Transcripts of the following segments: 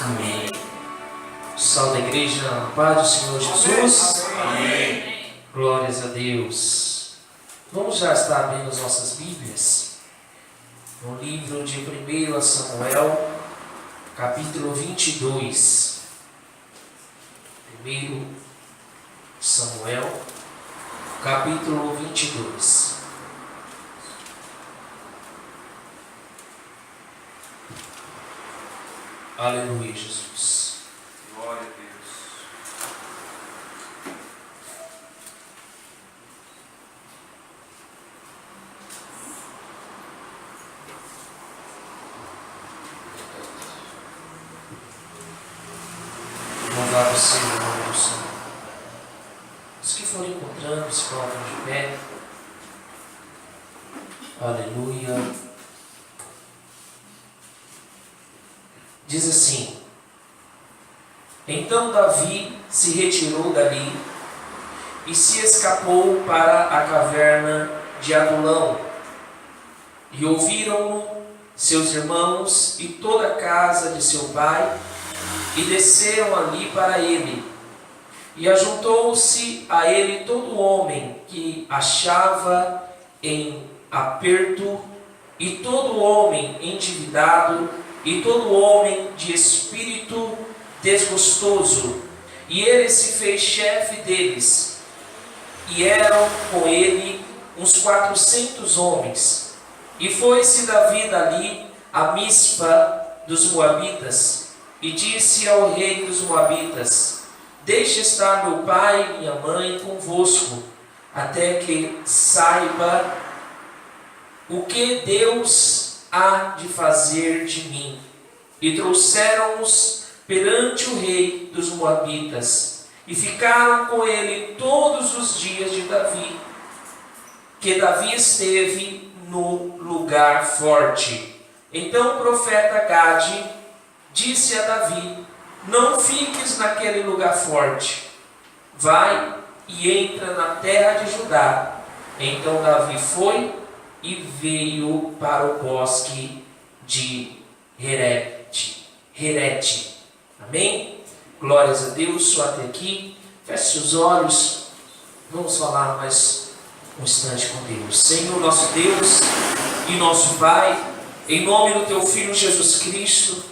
Amém. Salve a igreja, a paz do Senhor Jesus. Amém. Glórias a Deus. Vamos já estar abrindo as nossas Bíblias no livro de 1 Samuel, capítulo 22. 1 Samuel, capítulo 22. Aleluia, Jesus. Glória a Deus. Louvado seja o nome do Senhor. Os que forem encontrando, se colocam de pé. Aleluia. Diz assim: Então Davi se retirou dali e se escapou para a caverna de Adulão. E ouviram-no seus irmãos e toda a casa de seu pai, e desceram ali para ele. E ajuntou-se a ele todo homem que achava em aperto, e todo homem endividado, e todo homem de espírito desgostoso. E ele se fez chefe deles. E eram com ele uns 400 homens. E foi-se Davi dali a Mispa dos Moabitas, e disse ao rei dos Moabitas: Deixe estar meu pai e minha mãe convosco, até que saiba o que Deus há de fazer de mim. E trouxeram-os perante o rei dos Moabitas, e ficaram com ele todos os dias de Davi, que Davi esteve no lugar forte. Então o profeta Gade disse a Davi: Não fiques naquele lugar forte, vai e entra na terra de Judá. Então Davi foi e veio para o bosque de Herete. Amém? Glórias a Deus. Só até aqui. Feche os olhos. Vamos falar mais um instante com Deus. Senhor, nosso Deus e nosso Pai, em nome do Teu Filho Jesus Cristo,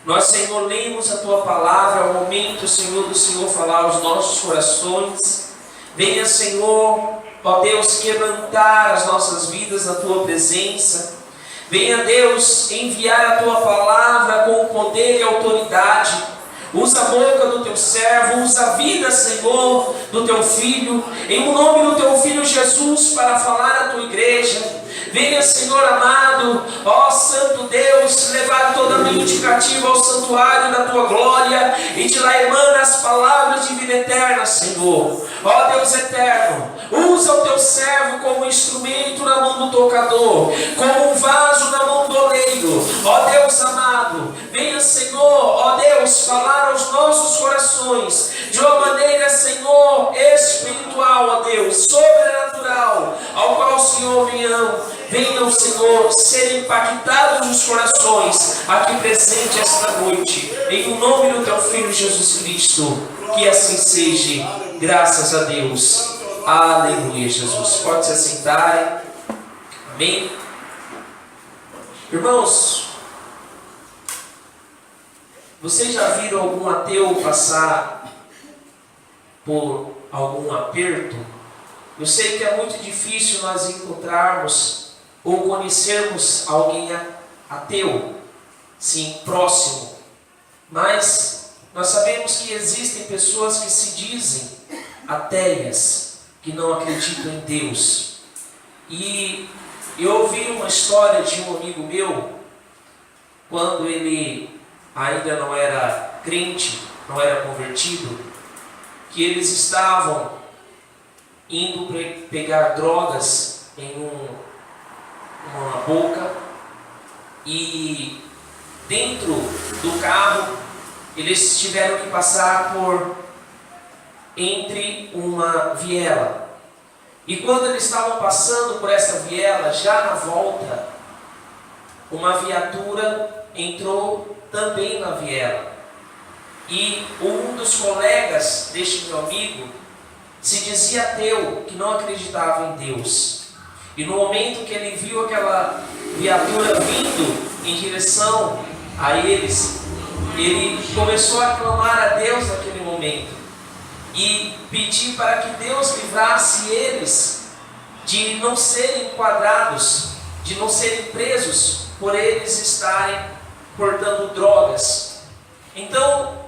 nós, Senhor, lemos a Tua palavra. Ao momento, Senhor, do Senhor falar aos nossos corações. Venha, Senhor, ó Deus, quebrantar as nossas vidas na Tua presença. Venha, Deus, enviar a Tua palavra com poder e autoridade. Usa a boca do Teu servo, usa a vida, Senhor, do Teu Filho, em nome do Teu Filho Jesus, para falar à Tua igreja. Venha, Senhor amado, ó Santo Deus, levar toda a mente cativa ao santuário da Tua glória, e de lá emana as palavras de vida eterna, Senhor. Ó Deus eterno, usa o Teu servo como instrumento na mão do tocador, como um vaso na mão do oleiro. Ó Deus amado, venha, Senhor, ó Deus, falar aos nossos corações de uma maneira, Senhor, espiritual, ó Deus, sobrenatural, ao qual, Senhor, venham, Senhor, ser impactados os corações aqui presente esta noite, em nome do Teu Filho Jesus Cristo. Que assim seja, graças a Deus. Aleluia, Jesus. Pode se assentarem. Amém. Irmãos, vocês já viram algum ateu passar por algum aperto? Eu sei que é muito difícil nós encontrarmos ou conhecermos alguém ateu, sim, próximo. Mas nós sabemos que existem pessoas que se dizem ateias, que não acreditam em Deus. E eu ouvi uma história de um amigo meu, quando ele ainda não era crente, não era convertido, que eles estavam indo pegar drogas em uma boca, e dentro do carro eles tiveram que passar entre uma viela. E quando eles estavam passando por essa viela, já na volta, uma viatura entrou também na viela. E um dos colegas deste meu amigo se dizia ateu, que não acreditava em Deus. E no momento que ele viu aquela viatura vindo em direção a eles, ele começou a clamar a Deus naquele momento e pedir para que Deus livrasse eles de não serem enquadrados, de não serem presos por eles estarem portando drogas. Então,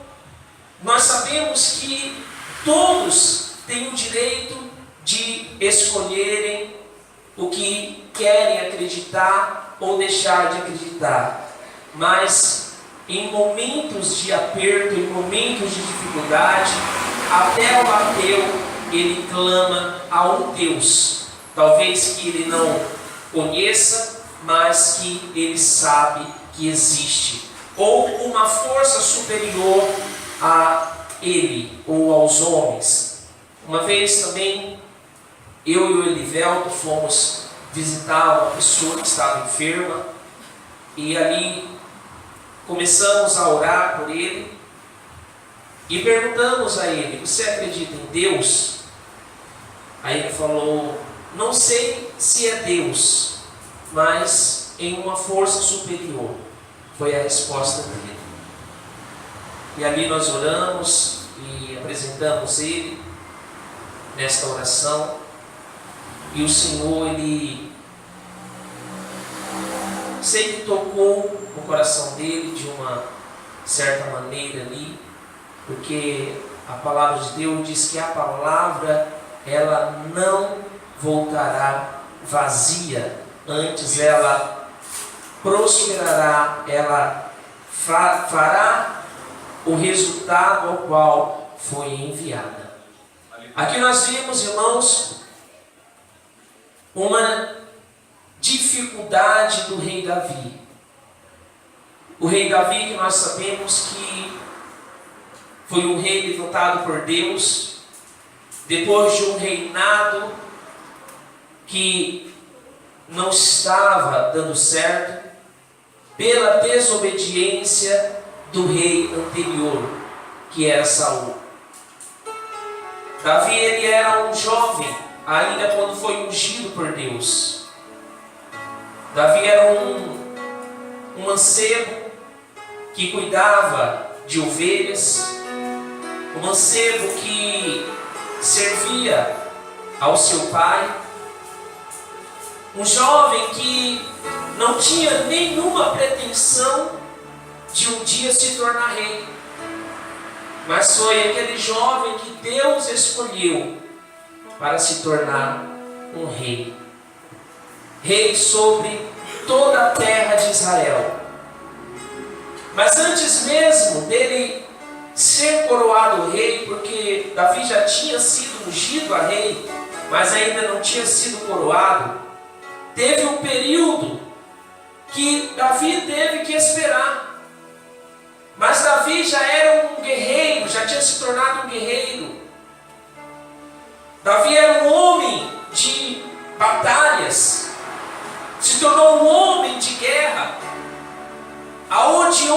nós sabemos que todos têm o direito de escolherem o que querem acreditar ou deixar de acreditar, mas em momentos de aperto, em momentos de dificuldade, até o ateu ele clama a um Deus, talvez que ele não conheça, mas que ele sabe que existe, ou uma força superior a ele ou aos homens. Uma vez também eu e o Elivelto fomos visitar uma pessoa que estava enferma e ali começamos a orar por ele e perguntamos a ele: você acredita em Deus? Aí ele falou: não sei se é Deus, mas em uma força superior. Foi a resposta dele. E ali nós oramos e apresentamos ele nesta oração. E o Senhor, Ele sei que tocou no coração dele de uma certa maneira ali, porque a palavra de Deus diz que a palavra, ela não voltará vazia, antes ela prosperará, ela fará o resultado ao qual foi enviada. Aqui nós vimos, irmãos, uma dificuldade do rei Davi. O rei Davi, que nós sabemos que foi um rei levantado por Deus, depois de um reinado que não estava dando certo, pela desobediência do rei anterior, que era Saul. Davi, ele era um jovem, ainda quando foi ungido por Deus. Davi era um mancebo que cuidava de ovelhas, um mancebo que servia ao seu pai, um jovem que não tinha nenhuma pretensão de um dia se tornar rei, mas foi aquele jovem que Deus escolheu para se tornar um rei, rei sobre toda a terra de Israel. Mas antes mesmo dele ser coroado rei, porque Davi já tinha sido ungido a rei, mas ainda não tinha sido coroado, teve um período que Davi teve que esperar. Mas Davi já era um guerreiro, já tinha se tornado um guerreiro. Davi era um homem de batalhas, se tornou um homem de guerra, aonde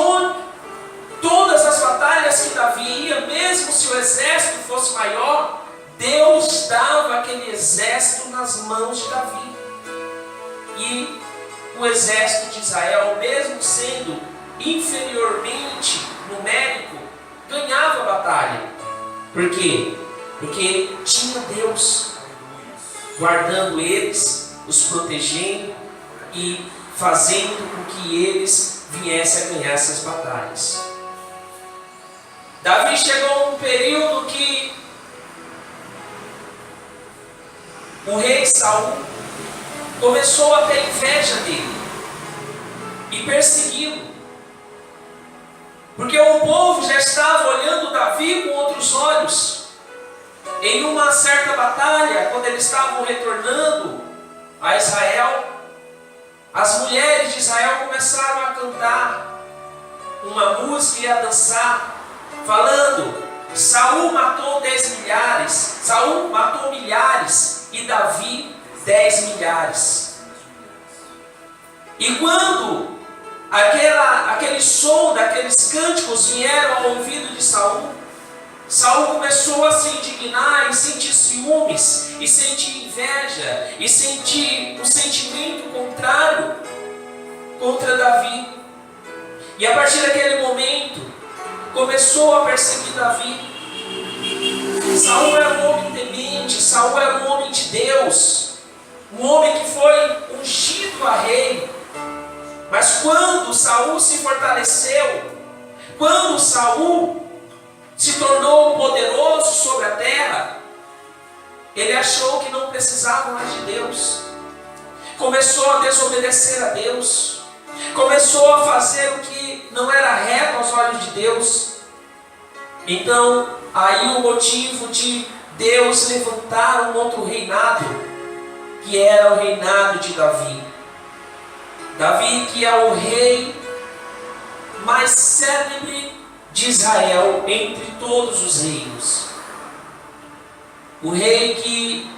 todas as batalhas que Davi ia, mesmo se o exército fosse maior, Deus dava aquele exército nas mãos de Davi. E o exército de Israel, mesmo sendo inferiormente numérico, ganhava a batalha. Por quê? Porque tinha Deus guardando eles, os protegendo e fazendo com que eles viessem a ganhar essas batalhas. Davi chegou a um período que o rei Saul começou a ter inveja dele e persegui-lo, porque o povo já estava olhando Davi com outros olhos. Em uma certa batalha, quando eles estavam retornando a Israel, as mulheres de Israel começaram a cantar uma música e a dançar, falando: Saul matou 10 milhares, Saul matou milhares e Davi 10 milhares. E quando aquele som daqueles cânticos vieram ao ouvido de Saul. Saul começou a se indignar e sentir ciúmes, e sentir inveja, e sentir um sentimento contrário contra Davi. E a partir daquele momento, começou a perseguir Davi. Saul era um homem temente, Saul era um homem de Deus, um homem que foi ungido a rei. Mas quando Saul se fortaleceu, quando Saul se tornou poderoso sobre a terra, ele achou que não precisava mais de Deus. Começou a desobedecer a Deus. Começou a fazer o que não era reto aos olhos de Deus. Então, aí o motivo de Deus levantar um outro reinado, que era o reinado de Davi. Davi, que é o rei mais célebre de Israel entre todos os reinos. O rei que,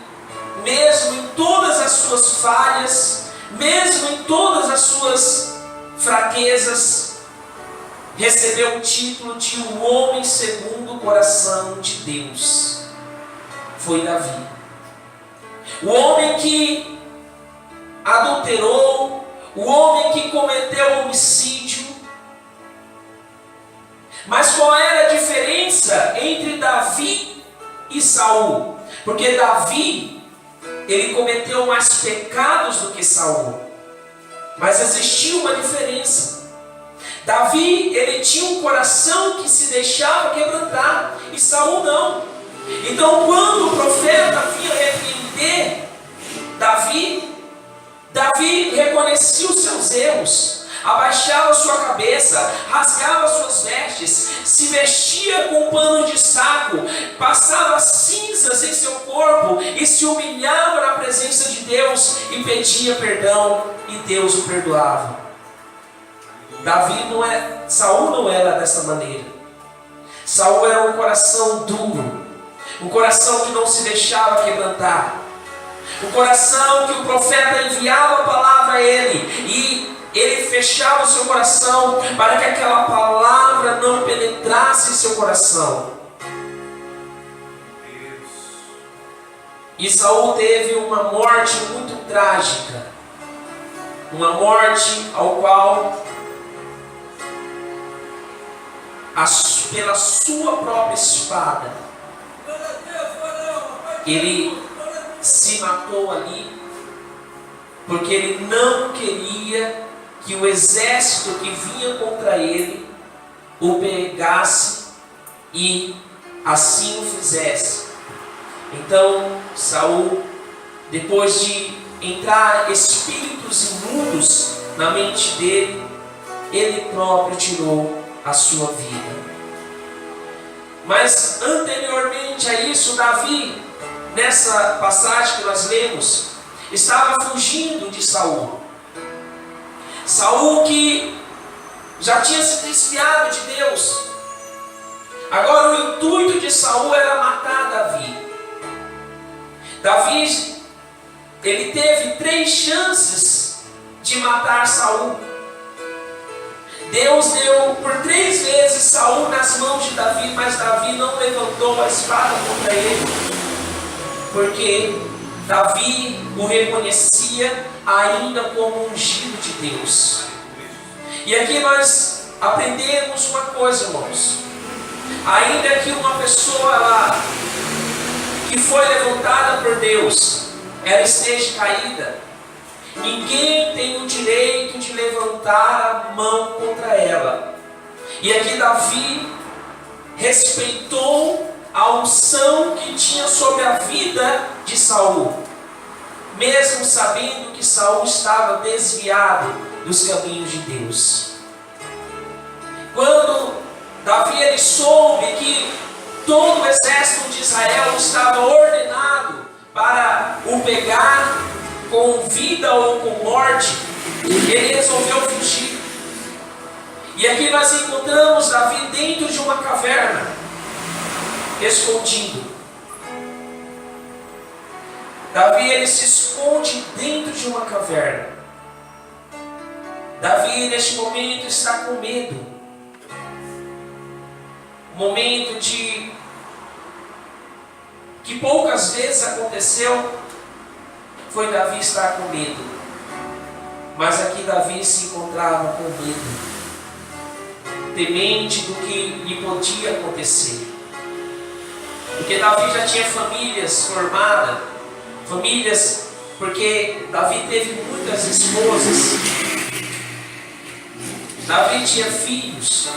mesmo em todas as suas falhas, mesmo em todas as suas fraquezas, recebeu o título de um homem segundo o coração de Deus. Foi Davi. O homem que adulterou, o homem que cometeu homicídio. Mas qual era a diferença entre Davi e Saul? Porque Davi, ele cometeu mais pecados do que Saul. Mas existia uma diferença. Davi, ele tinha um coração que se deixava quebrantar, e Saul não. Então, quando o profeta vinha repreender Davi reconhecia os seus erros, abaixava sua cabeça, rasgava suas vestes, se vestia com um pano de saco, passava cinzas em seu corpo e se humilhava na presença de Deus e pedia perdão, e Deus o perdoava. Saul não era dessa maneira. Saul era um coração duro, um coração que não se deixava quebrantar, um coração que o profeta enviava a palavra a ele, e ele fechava o seu coração para que aquela palavra não penetrasse em seu coração. E Saul teve uma morte muito trágica, uma morte ao qual, pela sua própria espada, ele se matou ali, porque ele não queria que o exército que vinha contra ele o pegasse e assim o fizesse. Então Saul, depois de entrar espíritos imundos na mente dele, ele próprio tirou a sua vida. Mas anteriormente a isso, Davi, nessa passagem que nós lemos, estava fugindo de Saul. Saul que já tinha se desviado de Deus. Agora o intuito de Saul era matar Davi. Davi, ele teve 3 chances de matar Saul. Deus deu por 3 vezes Saul nas mãos de Davi, mas Davi não levantou a espada contra ele, porque Davi o reconhecia ainda como ungido de Deus. E aqui nós aprendemos uma coisa, irmãos. Ainda que uma pessoa que foi levantada por Deus, ela esteja caída, ninguém tem o direito de levantar a mão contra ela. E aqui Davi respeitou a unção que tinha sobre a vida de Saul, mesmo sabendo que Saul estava desviado dos caminhos de Deus. Quando Davi ele soube que todo o exército de Israel estava ordenado para o pegar com vida ou com morte, ele resolveu fugir. E aqui nós encontramos Davi dentro de uma caverna, escondido. Davi ele se esconde dentro de uma caverna. Davi neste momento está com medo. Momento que poucas vezes aconteceu, foi Davi estar com medo. Mas aqui Davi se encontrava com medo, temente do que lhe podia acontecer. Porque Davi já tinha famílias formadas, porque Davi teve muitas esposas, Davi tinha filhos.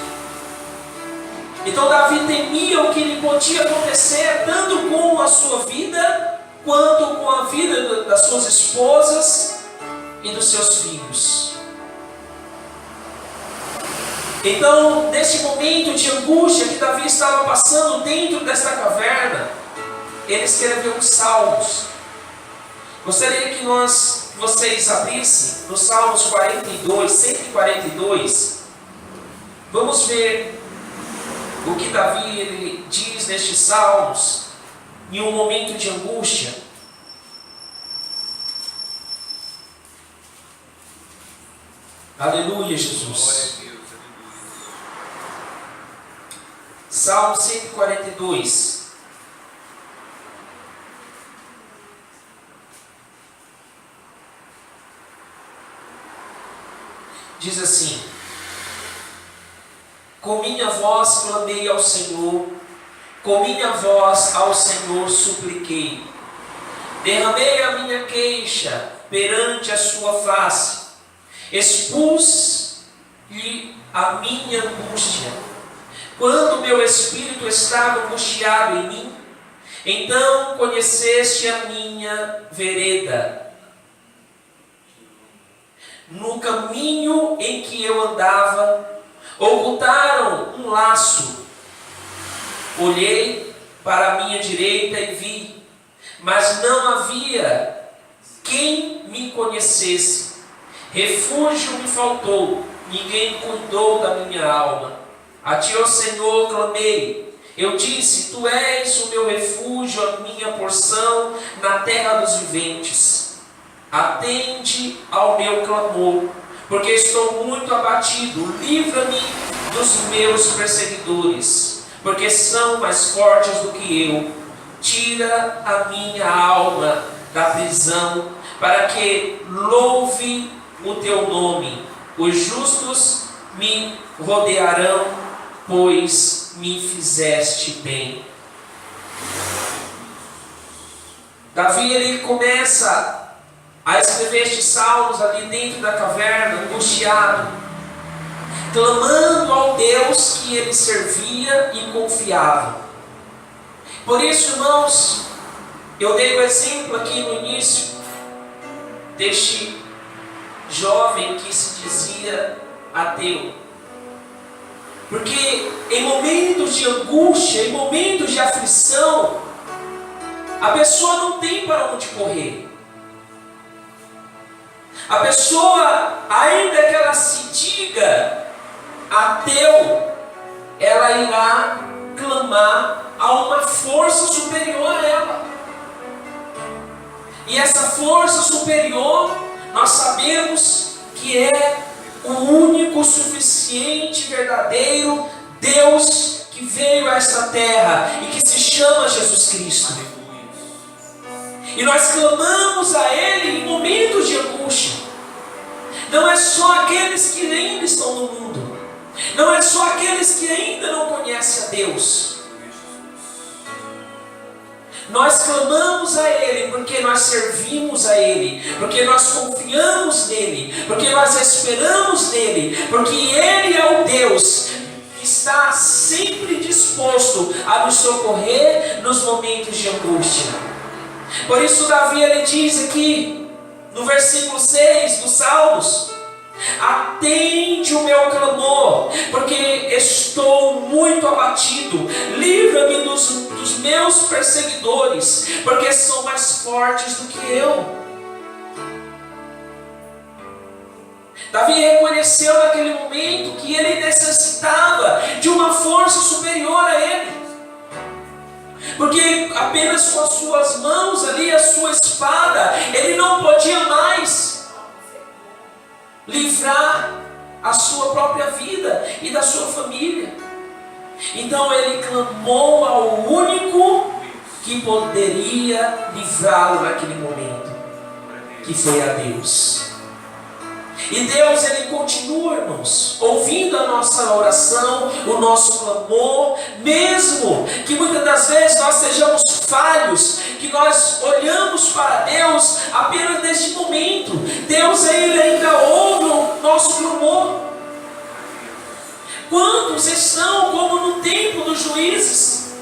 Então Davi temia o que lhe podia acontecer, tanto com a sua vida, quanto com a vida das suas esposas e dos seus filhos. Então, nesse momento de angústia que Davi estava passando dentro desta caverna, ele escreveu os Salmos. Gostaria que vocês abrissem no Salmos 42, 142. Vamos ver o que Davi ele diz nestes Salmos em um momento de angústia. Aleluia, Jesus. Salmo 142. Diz assim: com minha voz clamei ao Senhor, com minha voz ao Senhor supliquei. Derramei a minha queixa perante a sua face, expus-lhe a minha angústia. Quando meu espírito estava angustiado em mim, então conheceste a minha vereda. No caminho em que eu andava, ocultaram um laço. Olhei para a minha direita e vi, mas não havia quem me conhecesse. Refúgio me faltou, ninguém cuidou da minha alma. A ti, ó Senhor, clamei. Eu disse: tu és o meu refúgio, a minha porção na terra dos viventes. Atende ao meu clamor, porque estou muito abatido. Livra-me dos meus perseguidores, porque são mais fortes do que eu. Tira a minha alma da prisão, para que louve o teu nome. Os justos me rodearão, pois me fizeste bem. Davi ele começa a escrever estes salmos ali dentro da caverna, angustiado, clamando ao Deus que ele servia e confiava. Por isso, irmãos, eu dei o exemplo aqui no início deste jovem que se dizia ateu. Porque em momentos de angústia, em momentos de aflição, a pessoa não tem para onde correr. A pessoa, ainda que ela se diga ateu, ela irá clamar a uma força superior a ela. E essa força superior, nós sabemos que é o único, suficiente, verdadeiro Deus que veio a esta terra e que se chama Jesus Cristo. E nós clamamos a Ele em momentos de angústia. Não é só aqueles que ainda estão no mundo, não é só aqueles que ainda não conhecem a Deus. Nós clamamos a Ele porque nós servimos a Ele, porque nós confiamos nele, porque nós esperamos nele, porque Ele é o Deus que está sempre disposto a nos socorrer nos momentos de angústia. Por isso Davi ele diz aqui no versículo 6 dos Salmos: atende o meu clamor, porque estou muito abatido. Livra-me dos meus perseguidores, porque são mais fortes do que eu. Davi reconheceu naquele momento que ele necessitava de uma força superior a ele, porque apenas com as suas mãos ali, a sua espada, ele não podia mais livrar a sua própria vida e da sua família. Então ele clamou ao único que poderia livrá-lo naquele momento, que foi a Deus. E Deus, ele continua, irmãos, ouvindo a nossa oração, o nosso clamor, mesmo que muitas das vezes nós sejamos falhos, que nós olhamos para Deus apenas neste momento. Deus, ele ainda ouve o nosso clamor. Quantos estão como no tempo dos juízes,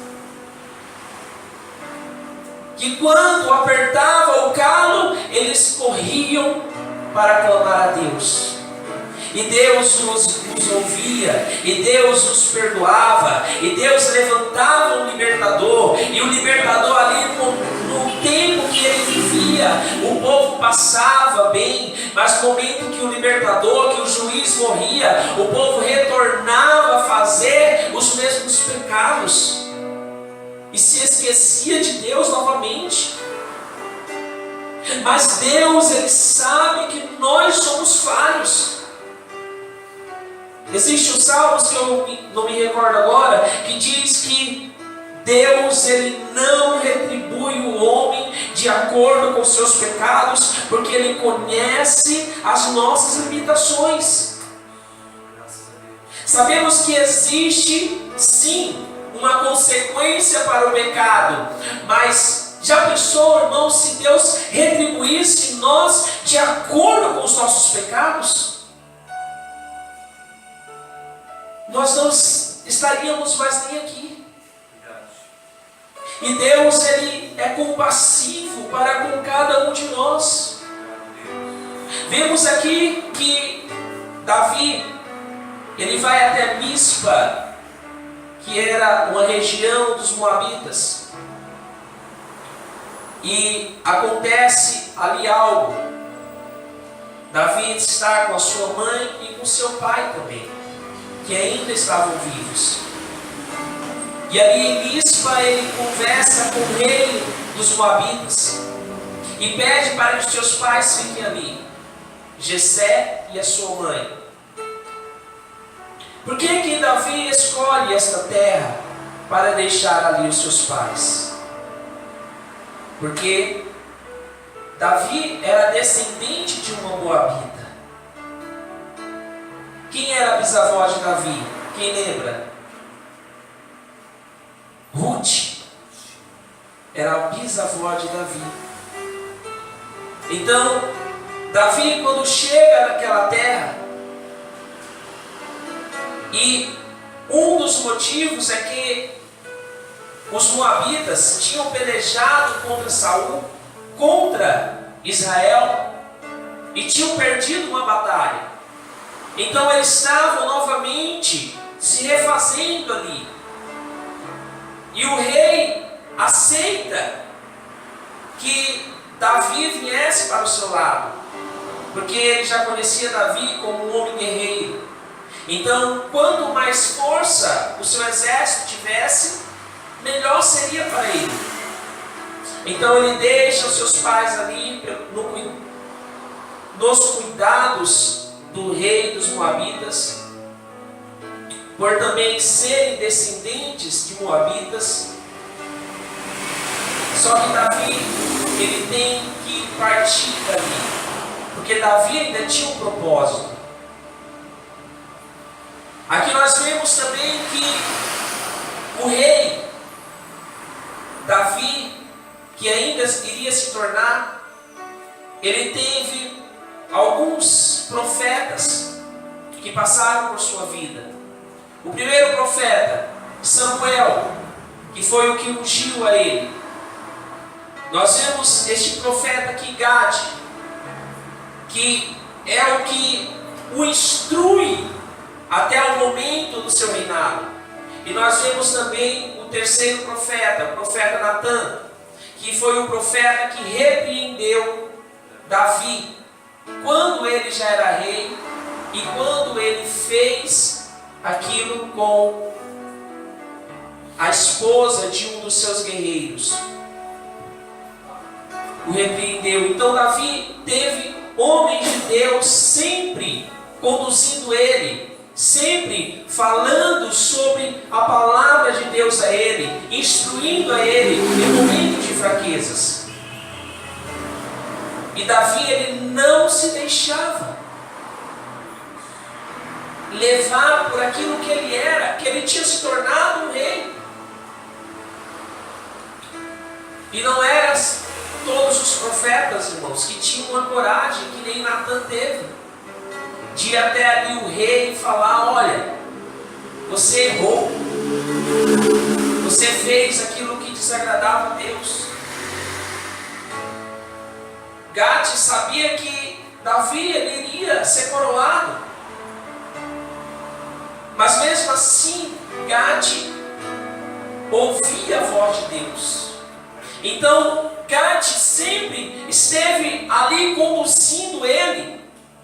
que quando apertava o calo, eles corriam para clamar a Deus, e Deus nos ouvia, e Deus nos perdoava, e Deus levantava um libertador, e o libertador ali no tempo que ele vivia, o povo passava bem, mas no momento que o libertador, que o juiz morria, o povo retornava a fazer os mesmos pecados, e se esquecia de Deus novamente. Mas Deus, ele sabe que nós somos falhos. Existe os salmos que eu não me recordo agora, que diz que Deus, ele não retribui o homem de acordo com os seus pecados, porque ele conhece as nossas limitações. Sabemos que existe sim uma consequência para o pecado, mas já pensou, irmão, se Deus retribuísse nós de acordo com os nossos pecados? Nós não estaríamos mais nem aqui. E Deus, ele é compassivo para com cada um de nós. Vemos aqui que Davi, ele vai até Mispa, que era uma região dos Moabitas. E acontece ali algo. Davi está com a sua mãe e com seu pai também, que ainda estavam vivos. E ali em Mispa ele conversa com o rei dos Moabitas e pede para que seus pais fiquem ali, Jessé e a sua mãe. Por que Davi escolhe esta terra para deixar ali os seus pais? Porque Davi era descendente de uma moabita. Quem era a bisavó de Davi? Quem lembra? Ruth era a bisavó de Davi. Então, Davi, quando chega naquela terra, e um dos motivos é que os moabitas tinham pelejado contra Saul, contra Israel, e tinham perdido uma batalha. Então eles estavam novamente se refazendo ali. E o rei aceita que Davi viesse para o seu lado, porque ele já conhecia Davi como um homem guerreiro. Então, quanto mais força o seu exército tivesse, melhor seria para ele. Então ele deixa os seus pais ali nos cuidados do rei dos Moabitas, por também serem descendentes de Moabitas. Só que Davi, ele tem que partir dali, porque Davi ainda tinha um propósito. Aqui nós vemos também que o rei Davi, que ainda iria se tornar, ele teve alguns profetas que passaram por sua vida. O primeiro profeta, Samuel, que foi o que ungiu a ele. Nós vemos este profeta aqui, Gade, que é o que o instrui até o momento do seu reinado. E nós vemos também o terceiro profeta, o profeta Natã, que foi o profeta que repreendeu Davi quando ele já era rei e quando ele fez aquilo com a esposa de um dos seus guerreiros. O repreendeu. Então Davi teve homem de Deus, sempre conduzindo ele, sempre falando sobre a palavra de Deus a ele, instruindo a ele em momentos de fraquezas. E Davi, ele não se deixava levar por aquilo que ele era, que ele tinha se tornado um rei. E não eram todos os profetas, irmãos, que tinham uma coragem que nem Natan teve, de ir até ali o rei e falar: olha, você errou, você fez aquilo que desagradava a Deus. Gate sabia que Davi ele iria ser coroado, mas mesmo assim Gate ouvia a voz de Deus. Então Gate sempre esteve ali conduzindo ele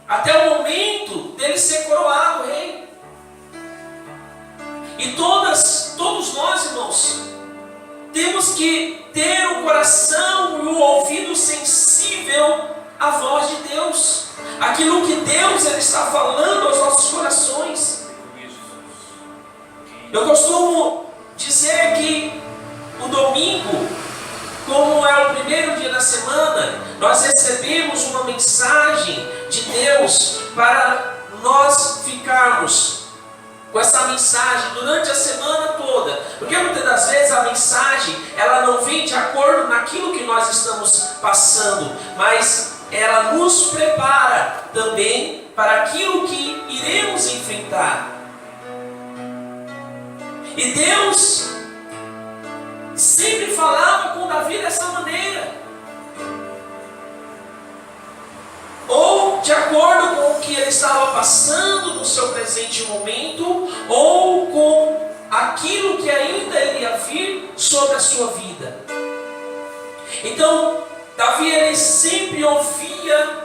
até o momento dele ser coroado rei. E todos nós, irmãos, temos que ter o coração e o ouvido sensível à voz de Deus, aquilo que Deus ele está falando aos nossos corações. Eu costumo dizer que o domingo, como é o primeiro dia da semana, nós recebemos uma mensagem de Deus para nós ficarmos com essa mensagem durante a semana toda, porque muitas das vezes a mensagem ela não vem de acordo naquilo que nós estamos passando, mas ela nos prepara também para aquilo que iremos enfrentar. E Deus sempre falava com Davi dessa maneira, ou de acordo com o que ele estava passando no seu presente momento, ou com aquilo que ainda iria vir sobre a sua vida. Então, Davi ele sempre ouvia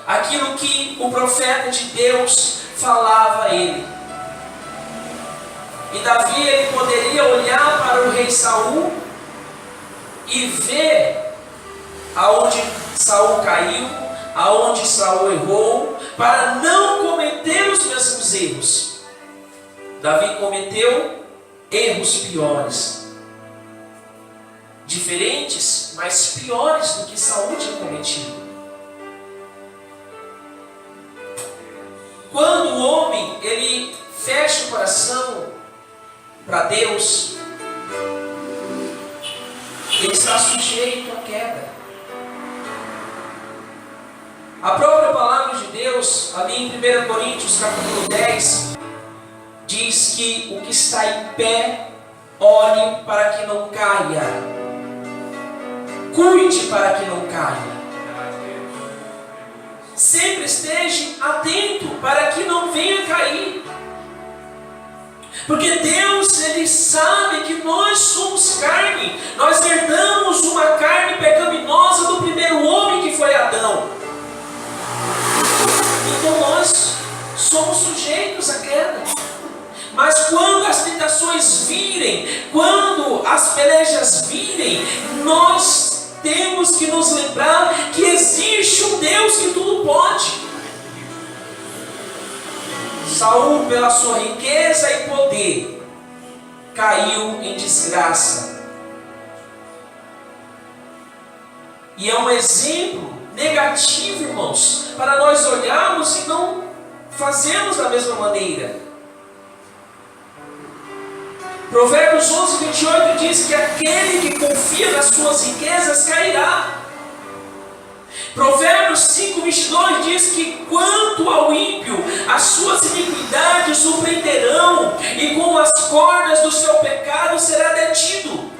aquilo que o profeta de Deus falava a ele. E Davi ele poderia olhar para o rei Saul e ver aonde Saul caiu, aonde Saul errou, para não cometer os mesmos erros. Davi cometeu erros piores, diferentes, mas piores do que Saul tinha cometido. Quando o homem ele fecha o coração para Deus, ele está sujeito à queda. A própria palavra de Deus, ali em 1 Coríntios capítulo 10, diz que o que está em pé, olhe para que não caia, cuide para que não caia. Sempre esteja atento para que não venha cair. Porque Deus, Ele sabe que nós somos carne. Nós herdamos uma carne pecaminosa do primeiro homem que foi Adão. Então nós somos sujeitos à queda. Mas quando as tentações virem, quando as pelejas virem, nós temos que nos lembrar que existe um Deus que tudo pode. Saul, pela sua riqueza e poder, caiu em desgraça. E é um exemplo negativo, irmãos, para nós olharmos e não fazermos da mesma maneira. Provérbios 11, 28 diz que aquele que confia nas suas riquezas cairá. Provérbios 5, 22 diz que quanto ao ímpio, as suas iniquidades o prenderão, e com as cordas do seu pecado será detido.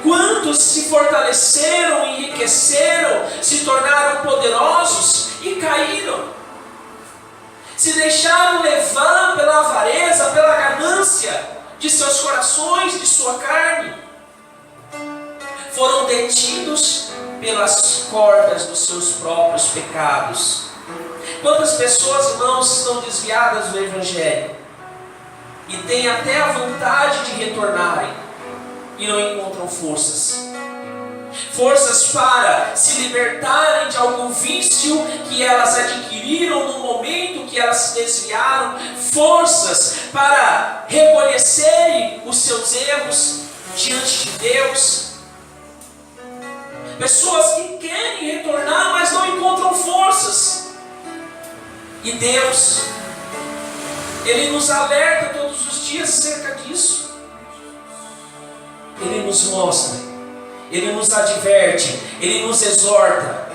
Quantos se fortaleceram, enriqueceram, se tornaram poderosos e caíram? Se deixaram levar pela avareza, pela ganância de seus corações, de sua carne. Foram detidos pelas cordas dos seus próprios pecados. Quantas pessoas, irmãos, estão desviadas do Evangelho e têm até a vontade de retornarem e não encontram forças? forças para se libertarem de algum vício que elas adquiriram no momento que elas se desviaram, forças para reconhecerem os seus erros diante de Deus. Pessoas que querem retornar, mas não encontram forças. E Deus, Ele nos alerta todos os dias acerca disso. Ele nos mostra, Ele nos adverte, Ele nos exorta.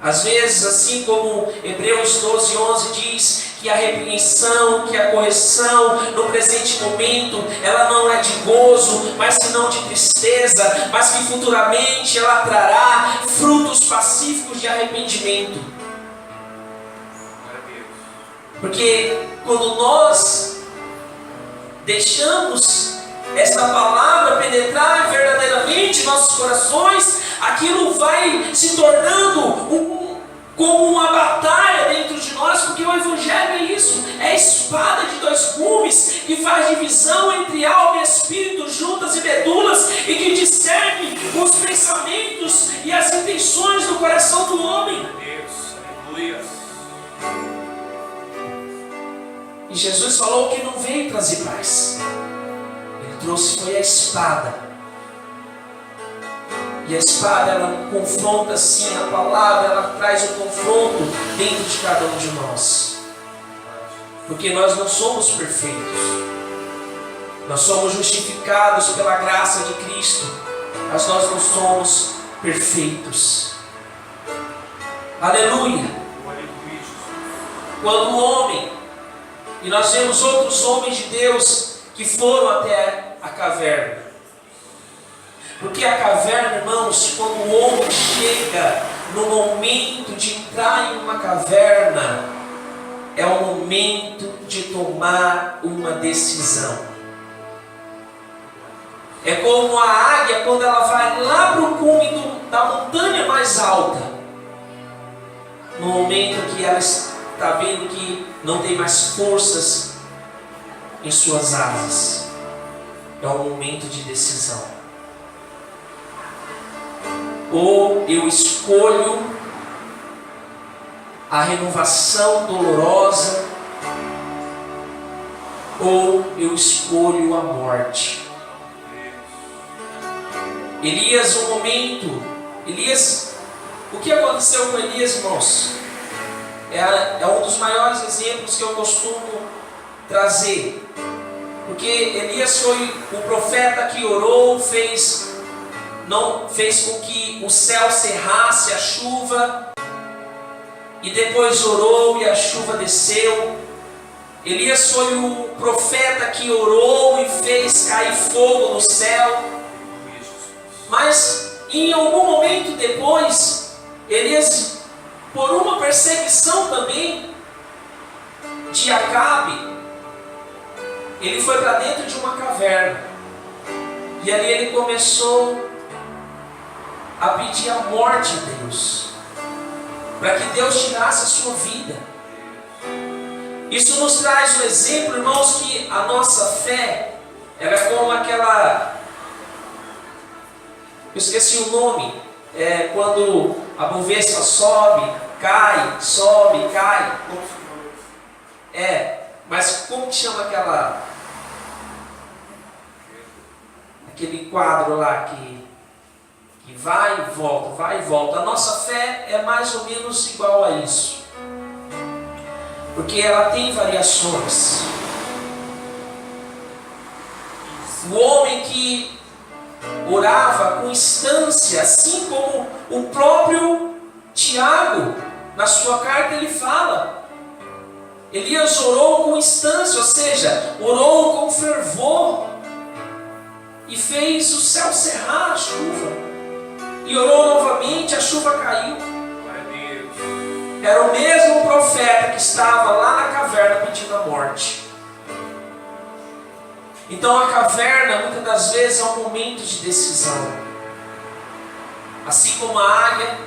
Às vezes, assim como Hebreus 12:11 diz, que a repreensão, que a correção no presente momento, ela não é de gozo, mas senão de tristeza, mas que futuramente ela trará frutos pacíficos de arrependimento. Porque quando nós deixamos essa palavra penetrar verdadeiramente em nossos corações, aquilo vai se tornando como uma batalha dentro de nós, porque o Evangelho é isso, é a espada de dois gumes, que faz divisão entre alma e espírito, juntas e medulas, e que discerne os pensamentos e as intenções do coração do homem. Aleluia. E Jesus falou que não veio trazer paz, Ele trouxe foi a espada. E a espada, ela confronta sim, a palavra, ela traz o confronto dentro de cada um de nós. Porque nós não somos perfeitos. Nós somos justificados pela graça de Cristo, mas nós não somos perfeitos. Aleluia! Quando o homem, e nós vemos outros homens de Deus que foram até a caverna. Porque a caverna, irmãos, quando o homem chega no momento de entrar em uma caverna, é o momento de tomar uma decisão. É como a águia quando ela vai lá para o cume da montanha mais alta. No momento que ela está vendo que não tem mais forças em suas asas. É um momento de decisão. Ou eu escolho a renovação dolorosa, ou eu escolho a morte. Elias, o que aconteceu com Elias, irmãos? É um dos maiores exemplos que eu costumo trazer. Porque Elias foi o profeta que orou, fez com que o céu cerrasse a chuva, e depois orou e a chuva desceu. Elias foi o profeta que orou e fez cair fogo no céu. Mas em algum momento depois, Elias, por uma perseguição também de Acabe, ele foi para dentro de uma caverna, e ali ele começou a pedir a morte de Deus, para que Deus tirasse a sua vida. Isso nos traz o exemplo, irmãos, que a nossa fé, ela é como aquela, eu esqueci o nome, quando a bovespa sobe, cai, mas como que chama aquele quadro lá que vai e volta. A nossa fé é mais ou menos igual a isso, porque ela tem variações. O homem que orava com instância, assim como o próprio Tiago, na sua carta ele fala, Elias orou com instância, ou seja, orou com fervor, e fez o céu cerrar a chuva. E orou novamente, a chuva caiu. Era o mesmo profeta que estava lá na caverna pedindo a morte. Então a caverna, muitas das vezes, é um momento de decisão. Assim como a águia,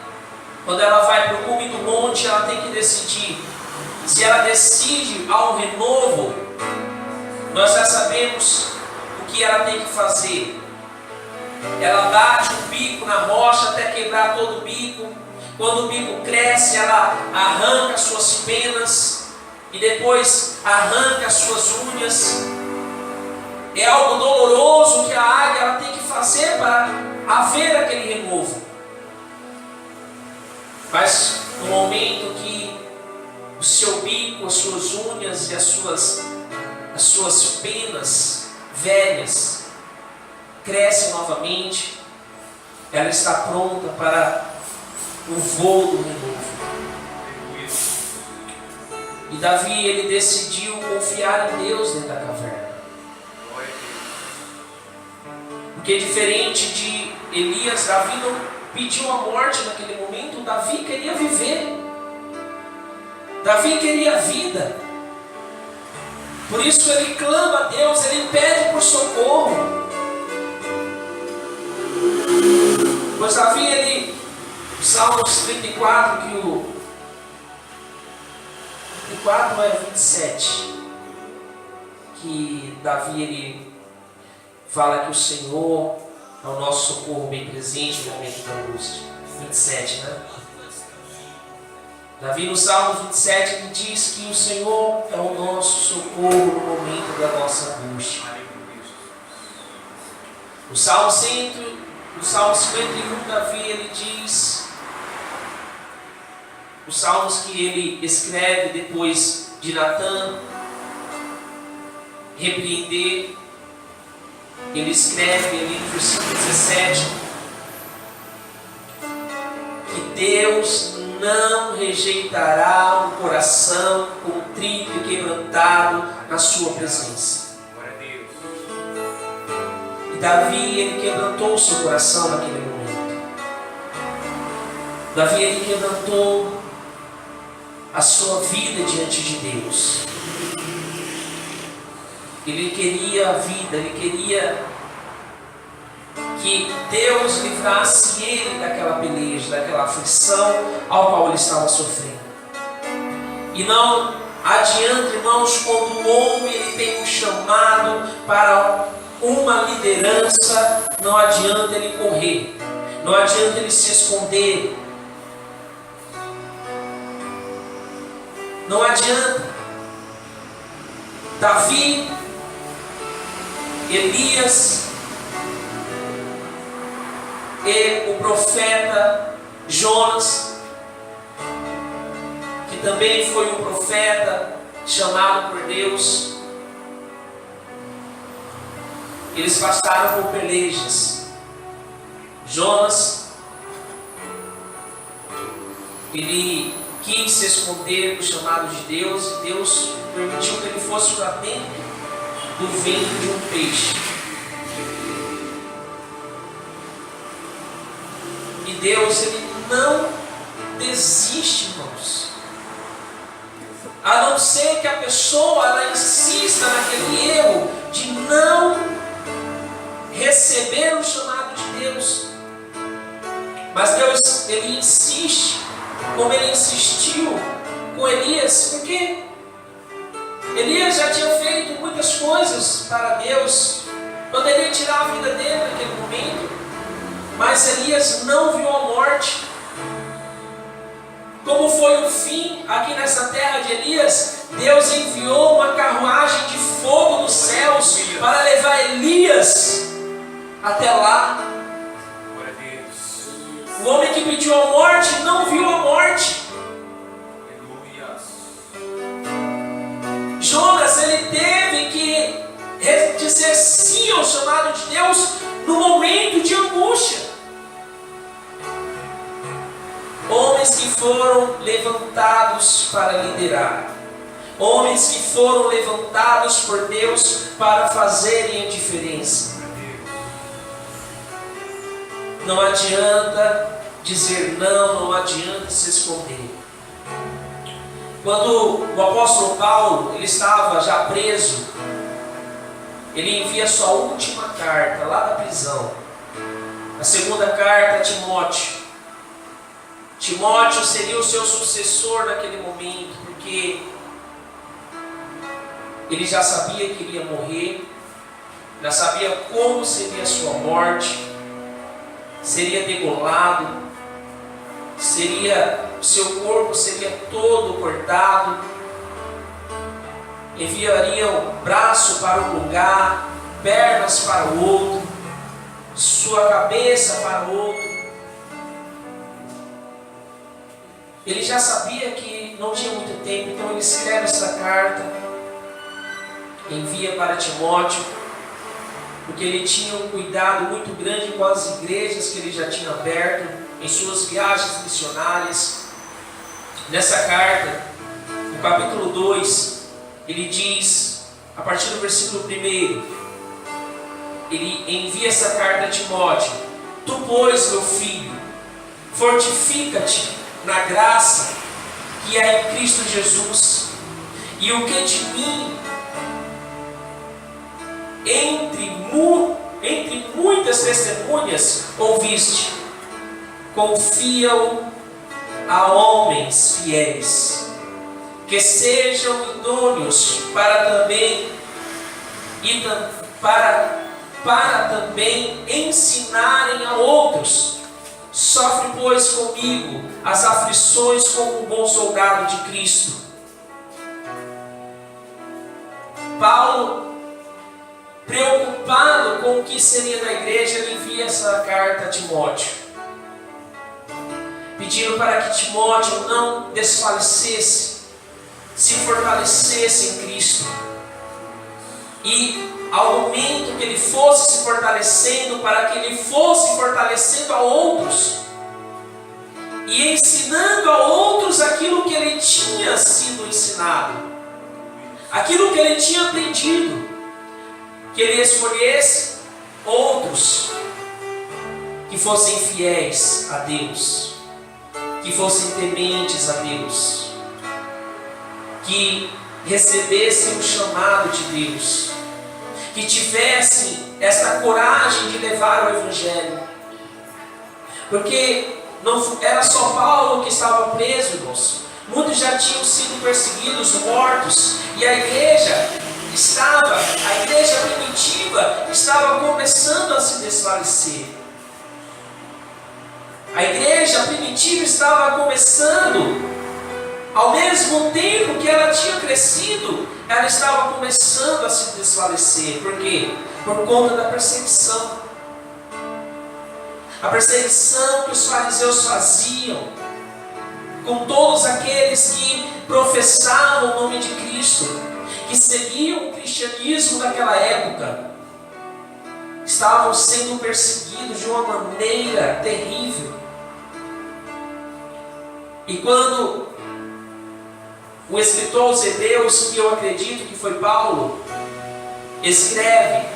quando ela vai para o cume do monte, ela tem que decidir. Se ela decide ao renovo, nós já sabemos o que ela tem que fazer. ela bate o bico na rocha até quebrar todo o bico. Quando o bico cresce, ela arranca as suas penas e depois arranca as suas unhas. É algo doloroso que a águia ela tem que fazer para haver aquele renovo. Mas no momento que o seu bico, as suas unhas e as suas penas velhas crescem novamente, ela está pronta para o voo do renovo. E Davi, ele decidiu confiar em Deus dentro da caverna. Porque diferente de Elias, Davi não pediu a morte naquele momento. Davi queria viver. Davi queria vida. Por isso ele clama a Deus, ele pede por socorro. Pois Davi, ele, Salmos 34, que o 34 é 27, que Davi, ele fala que o Senhor é o nosso socorro bem presente no momento da angústia. 27, né? Davi no Salmo 27, ele diz que o Senhor é o nosso socorro no momento da nossa angústia. O Salmo 51, Davi, ele diz, os salmos que ele escreve depois de Natã repreender, ele escreve ali no versículo 17 que Deus não rejeitará um coração contrito e quebrantado na sua presença. E Davi, ele quebrantou o seu coração naquele momento. Davi, ele quebrantou a sua vida diante de Deus. Ele queria a vida, ele queria que Deus livrasse ele daquela peleja, daquela aflição ao qual ele estava sofrendo. E não adianta, irmãos, quando o homem ele tem um chamado para uma liderança, não adianta ele correr, não adianta ele se esconder, não adianta. Davi, Elias e o profeta Jonas, que também foi um profeta chamado por Deus, eles passaram por pelejas. Jonas, ele quis se esconder do chamado de Deus, e Deus permitiu que ele fosse para dentro do ventre de um peixe. E Deus, ele não desiste, irmãos. A não ser que a pessoa ela insista naquele erro de não receber o chamado de Deus. Mas Deus, ele insiste, como ele insistiu com Elias, porque Elias já tinha feito muitas coisas para Deus, poderia tirar a vida dele naquele momento, mas Elias não viu a morte. Como foi o fim aqui nessa terra de Elias, Deus enviou uma carruagem de fogo dos céus para levar Elias até lá. O homem que pediu a morte não viu a morte. Jonas, ele teve que dizer sim ao chamado de Deus no momento de angústia. Homens que foram levantados para liderar, homens que foram levantados por Deus para fazerem a diferença. Não adianta dizer não, não adianta se esconder. Quando o apóstolo Paulo ele estava já preso, ele envia sua última carta lá da prisão, a segunda carta a Timóteo. Timóteo seria o seu sucessor naquele momento, porque ele já sabia que iria morrer, já sabia como seria a sua morte. seria degolado, seu corpo seria todo cortado, enviariam braço para um lugar, pernas para o outro, sua cabeça para o outro. Ele já sabia que não tinha muito tempo, então ele escreve essa carta, envia para Timóteo, porque ele tinha um cuidado muito grande com as igrejas que ele já tinha aberto em suas viagens missionárias. Nessa carta, no capítulo 2, ele diz, a partir do versículo 1, ele envia essa carta a Timóteo: Tu, pois, meu filho, fortifica-te na graça que é em Cristo Jesus, e o que de mim, entre muitas testemunhas, ouviste, confia-o a homens fiéis, que sejam idôneos para também ensinarem a outros. Sofre, pois, comigo as aflições como um bom soldado de Cristo. Paulo, preocupado com o que seria na igreja, ele envia essa carta a Timóteo, pedindo para que Timóteo não desfalecesse, se fortalecesse em Cristo. E ao momento que ele fosse se fortalecendo, para que ele fosse fortalecendo a outros e ensinando a outros aquilo que ele tinha sido ensinado, aquilo que ele tinha aprendido, que ele escolhesse outros que fossem fiéis a Deus, que fossem tementes a Deus, que recebessem o chamado de Deus, que tivessem esta coragem de levar o Evangelho. Porque não era só Paulo que estava preso, irmãos. Muitos já tinham sido perseguidos, mortos, e a igreja primitiva estava começando a se desfalecer. A igreja primitiva estava começando, ao mesmo tempo que ela tinha crescido, ela estava começando a se desfalecer. Por quê? Por conta da perseguição. A perseguição que os fariseus faziam com todos aqueles que professavam o nome de Cristo, que seguiam o cristianismo daquela época, estavam sendo perseguidos de uma maneira terrível. E quando o escritor aos Hebreus, que eu acredito que foi Paulo, escreve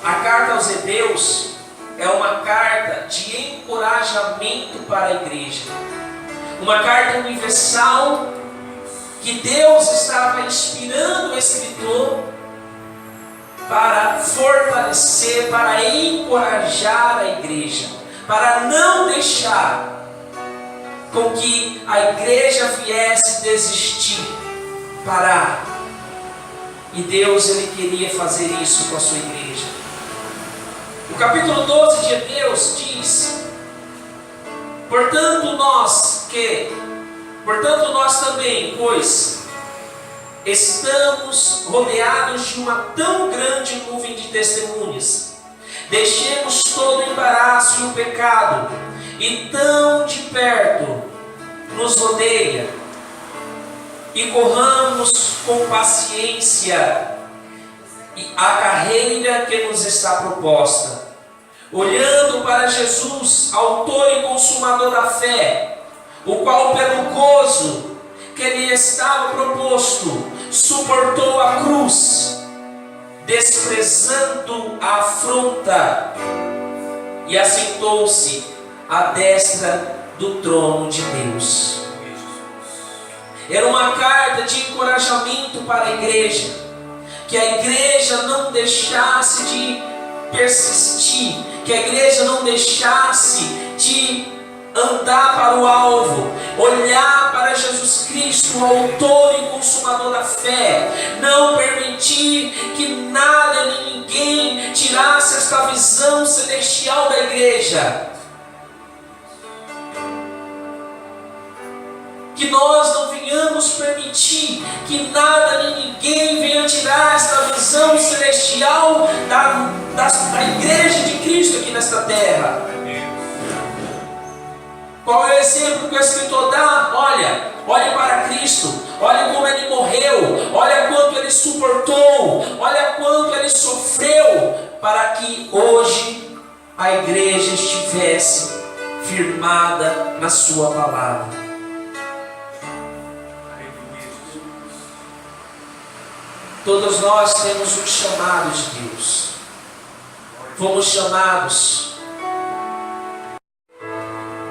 a carta aos Hebreus, é uma carta de encorajamento para a igreja, uma carta universal que Deus estava inspirando o escritor para fortalecer, para encorajar a igreja, para não deixar com que a igreja viesse desistir, parar. E Deus, Ele queria fazer isso com a sua igreja. O capítulo 12 de Hebreus diz: Portanto nós também, pois estamos rodeados de uma tão grande nuvem de testemunhas, deixemos todo o embaraço e o pecado, e tão de perto nos rodeia, e corramos com paciência a carreira que nos está proposta, olhando para Jesus, autor e consumador da fé, o qual pelo gozo que lhe estava proposto, suportou a cruz, desprezando a afronta, e assentou-se à destra do trono de Deus. Era uma carta de encorajamento para a igreja, que a igreja não deixasse de persistir, que a igreja não deixasse de andar para o alvo, olhar para Jesus Cristo, o autor e consumador da fé, não permitir que nada nem ninguém tirasse esta visão celestial da igreja. Que nós não venhamos permitir que nada nem ninguém venha tirar esta visão celestial da igreja de Cristo aqui nesta terra. Qual é o exemplo que o escritor dá? Olhe para Cristo, olhe como Ele morreu, olha quanto Ele suportou, olha quanto Ele sofreu, para que hoje a igreja estivesse firmada na sua palavra. Todos nós temos um chamado de Deus. Fomos chamados.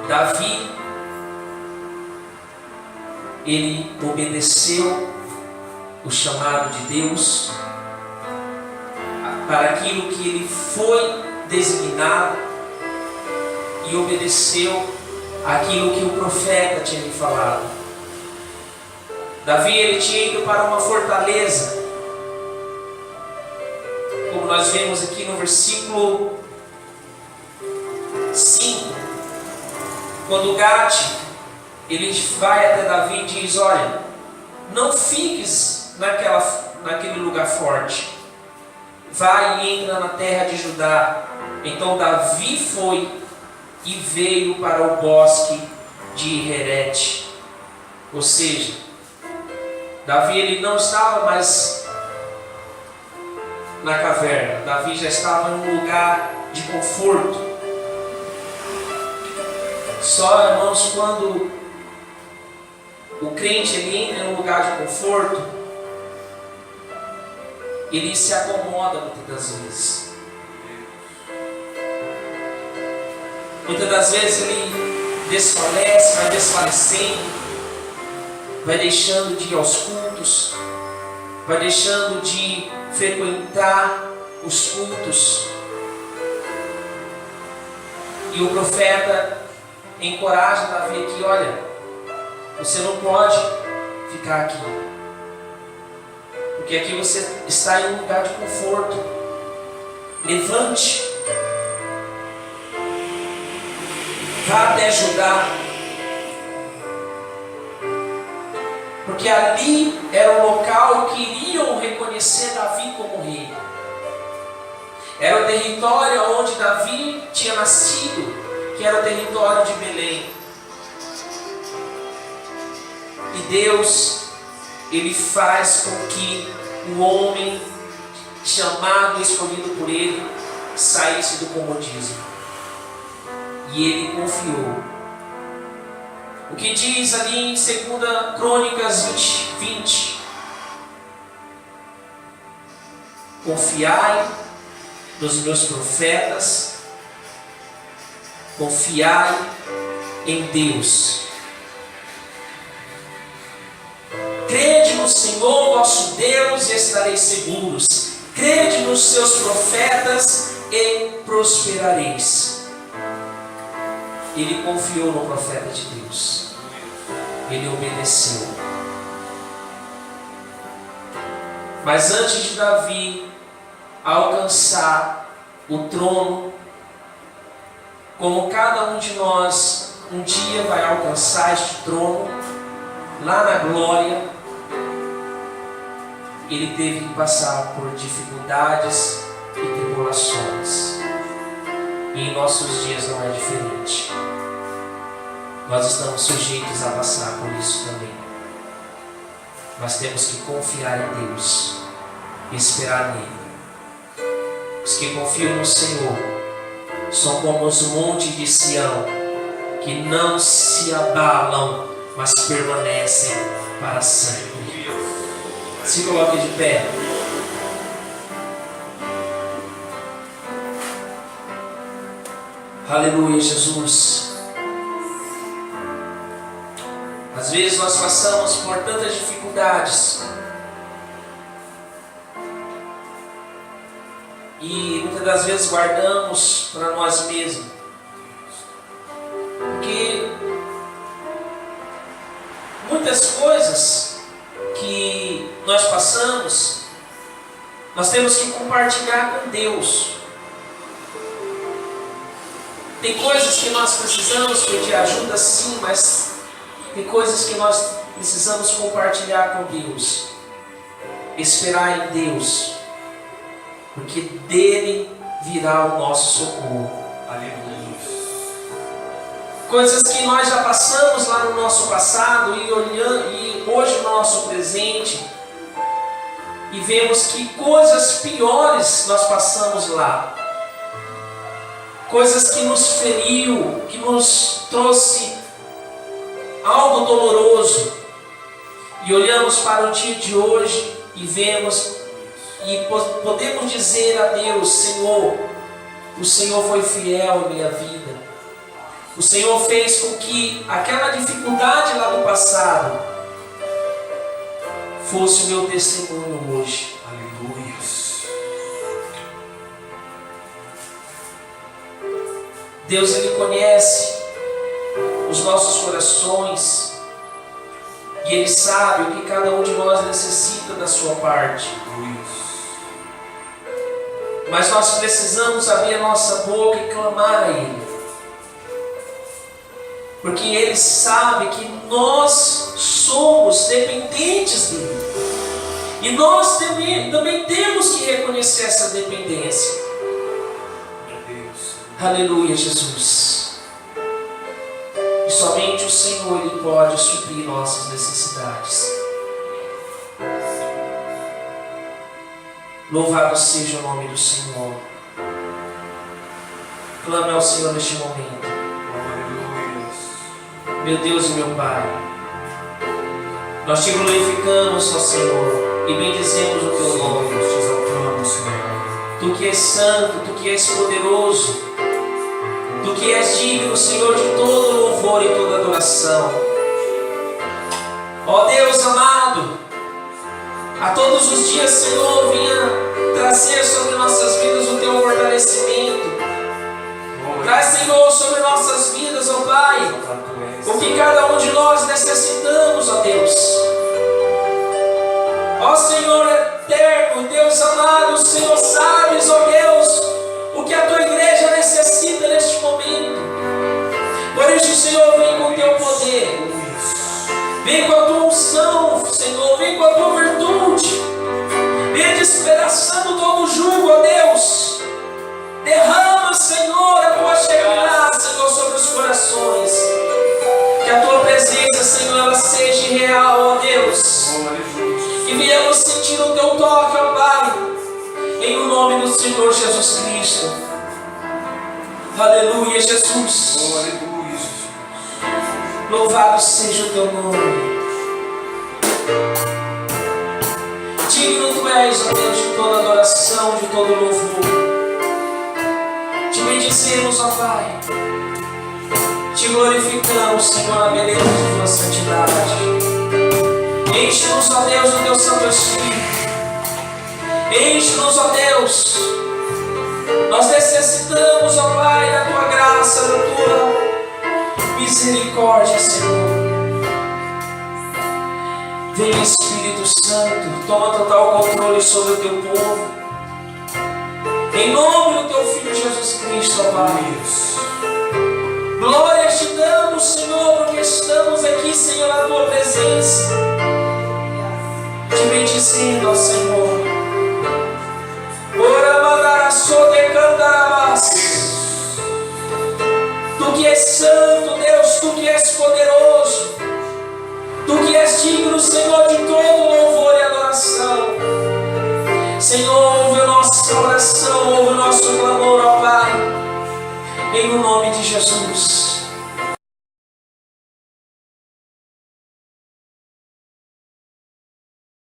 Davi, ele obedeceu o chamado de Deus para aquilo que ele foi designado e obedeceu aquilo que o profeta tinha lhe falado. Davi, ele tinha ido para uma fortaleza, como nós vemos aqui no versículo 5, quando Gade, ele vai até Davi e diz: olha, não fiques naquele lugar forte, vai e entra na terra de Judá. Então Davi foi e veio para o bosque de Herete. Ou seja, Davi, ele não estava mais na caverna. Davi já estava em um lugar de conforto. Só, irmãos, quando o crente ele entra em um lugar de conforto, ele se acomoda muitas das vezes. Muitas das vezes ele desfalece, vai desfalecendo, vai deixando de ir aos cultos, vai deixando de frequentar os cultos. E o profeta encoraja Davi aqui: olha, você não pode ficar aqui, porque aqui você está em um lugar de conforto. Levante, vá até Judá, porque ali era o local que iriam reconhecer Davi como rei. Era o território onde Davi tinha nascido, que era o território de Belém. E Deus, Ele faz com que o homem chamado e escolhido por Ele saísse do comodismo. E Ele confiou. O que diz ali em 2 Crônicas 20: confiai nos meus profetas, confiai em Deus. Crede no Senhor vosso Deus e estareis seguros. Crede nos seus profetas e prosperareis. Ele confiou no profeta de Deus. Ele obedeceu. Mas antes de Davi alcançar o trono, como cada um de nós um dia vai alcançar este trono, lá na glória, ele teve que passar por dificuldades e tribulações. E em nossos dias não é diferente. Nós estamos sujeitos a passar por isso também. Nós temos que confiar em Deus e esperar nele. Os que confiam no Senhor são como os montes de Sião, que não se abalam, mas permanecem para sempre. Se coloque de pé. Aleluia, Jesus. Às vezes nós passamos por tantas dificuldades e muitas das vezes guardamos para nós mesmos, porque porque muitas coisas que nós passamos, nós temos que compartilhar com Deus. Tem coisas que nós precisamos pedir ajuda, sim, mas tem coisas que nós precisamos compartilhar com Deus. Esperar em Deus, porque dele virá o nosso socorro. Aleluia. Coisas que nós já passamos lá no nosso passado e hoje no nosso presente, e vemos que coisas piores nós passamos lá. Coisas que nos feriu, que nos trouxe algo doloroso. E olhamos para o dia de hoje e vemos e podemos dizer a Deus: Senhor, o Senhor foi fiel em minha vida. O Senhor fez com que aquela dificuldade lá do passado fosse o meu testemunho hoje. Aleluia. Deus, Ele conhece os nossos corações e Ele sabe o que cada um de nós necessita da sua parte. Mas nós precisamos abrir a nossa boca e clamar a Ele, porque Ele sabe que nós somos dependentes dEle, e nós também temos que reconhecer essa dependência. Aleluia, Jesus. E somente o Senhor, Ele pode suprir nossas necessidades. Louvado seja o nome do Senhor. Clame ao Senhor neste momento. Meu Deus e meu Pai, nós te glorificamos, ó Senhor, e bendizemos o teu nome. Te exaltamos, Senhor. Tu que és santo, tu que és poderoso, tu que és digno, Senhor, de todo louvor e toda adoração. Ó Deus amado, a todos os dias, Senhor, venha trazer sobre nossas vidas o teu fortalecimento. Traz, Senhor, sobre nossas vidas, ó Pai, o que cada um de nós necessitamos, ó Deus. Ó Senhor eterno, Deus amado, o Senhor sabes, ó Deus, o que a tua igreja necessita neste momento. Por isso, Senhor, vem com o teu poder, vem com a tua unção, Senhor, vem com a tua virtude, vem despedaçando todo o jugo, ó Deus. Derrama, Senhor, a tua chegada, Senhor, sobre os corações. Que a tua presença, Senhor, ela seja real, ó Deus. Que venhamos sentir o teu toque, ó Pai, em o nome do Senhor Jesus Cristo. Aleluia, Jesus. Aleluia, Jesus. Louvado seja o teu nome. Digno tu és, ó Deus, de toda adoração, de todo louvor. Te bendizemos, ó Pai. Te glorificamos, Senhor, na beleza de tua santidade. Enche-nos, ó Deus, do teu Santo Espírito. Enche-nos, ó Deus. Nós necessitamos, ó Pai, da tua graça, da tua misericórdia, Senhor. Vem, Espírito Santo, toma total controle sobre o teu povo. Em nome do teu Filho Jesus Cristo, ó Pai. Glória te damos, Senhor, porque estamos aqui, Senhor, na tua presença. Te bendizendo, ó Senhor. Ora mandaraçô de cantarabás. Tu que és santo, Deus, tu que és poderoso, tu que és digno, Senhor, de todo louvor e adoração. Senhor, ouve a nossa oração, ouve o nosso clamor, ó Pai, em o nome de Jesus.